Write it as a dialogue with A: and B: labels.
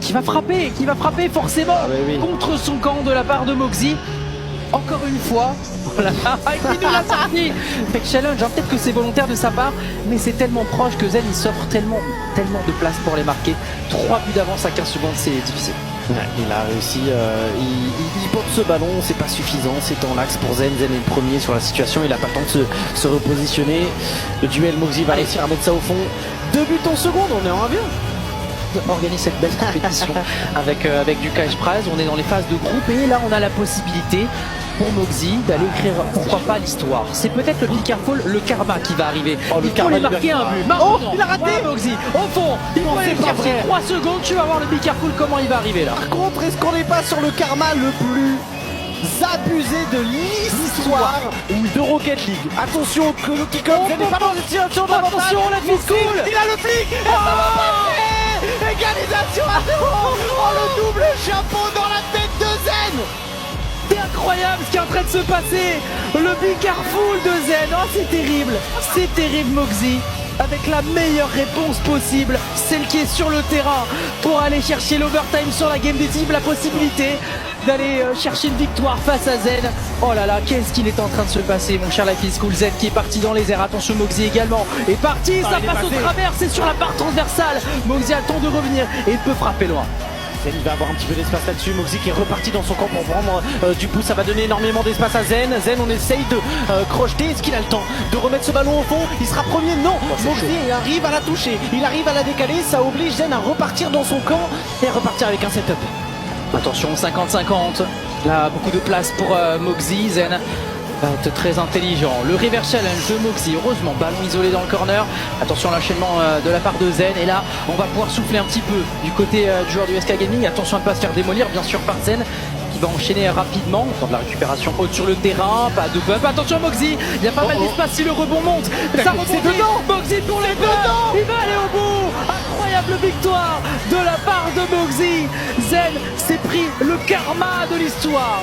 A: qui va frapper forcément contre son camp de la part de Moxie. Encore une fois, voilà, il nous l'a sorti. Fake challenge, hein, peut-être que c'est volontaire de sa part, mais c'est tellement proche que Zen il s'offre tellement de place pour les marquer. 3 buts d'avance à 15 secondes, c'est difficile.
B: Ouais, il a réussi, il porte ce ballon, c'est pas suffisant, c'est en l'axe pour Zen. Zen est le premier sur la situation, il a pas le temps de se repositionner. Le duel, Moxie va réussir à mettre ça au fond. 2 buts en seconde, on est en 1-1.
A: Organise cette belle compétition avec du cash prize. On est dans les phases de groupe et là on a la possibilité pour Moxie d'aller écrire pourquoi pas l'histoire. C'est peut-être le Be Careful, le karma qui va arriver. Il faut lui marquer un but.
B: Oh, il a raté
A: Moxie, au fond, il faut aller chercher 3 secondes, tu vas voir le Be Careful comment il va arriver là.
B: Par contre, est-ce qu'on n'est pas sur le karma le plus abusé de l'histoire de Rocket League? Attention, que le kick-off, Zen n'est pas dans une situation d'avantage.
A: Attention, la fiscale.
B: Il a le flic et ça va passer. Égalisation à 0. Oh, le double chapeau dans la tête de Zen.
A: C'est incroyable ce qui est en train de se passer. Le Be Careful de Zen. Oh, c'est terrible Moxie. Avec la meilleure réponse possible, celle qui est sur le terrain pour aller chercher l'overtime sur la game décisive, la possibilité d'aller chercher une victoire face à Zen. Oh là là, qu'est-ce qu'il est en train de se passer, mon cher Life is Cool. Zen qui est parti dans les airs, attention Moxie également est parti, ça passe au travers, c'est sur la barre transversale. Moxie a le temps de revenir et il peut frapper loin.
B: Zen va avoir un petit peu d'espace là-dessus. Moxie qui est reparti dans son camp pour prendre du coup, ça va donner énormément d'espace à Zen. Zen, on essaye de crocheter. Est-ce qu'il a le temps de remettre ce ballon au fond? Il sera premier? Non. Moxie arrive à la toucher, il arrive à la décaler. Ça oblige Zen à repartir dans son camp et à repartir avec un setup.
A: Attention, 50-50. Là, beaucoup de place pour Moxie. Zen va être très intelligent. Le reverse challenge de Moxie. Heureusement, ballon isolé dans le corner. Attention à l'enchaînement de la part de Zen. Et là, on va pouvoir souffler un petit peu du côté du joueur du SK Gaming. Attention à ne pas se faire démolir, bien sûr, par Zen, qui va enchaîner rapidement. Temps de la récupération haute sur le terrain. Pas de bump. Attention à Moxie. Il y a pas mal d'espace si le rebond monte. Ça rebondit.
B: dedans.
A: Moxie pour les dedans. Il va aller au bout. Incroyable victoire de la part de Moxie. Zen s'est pris le karma de l'histoire.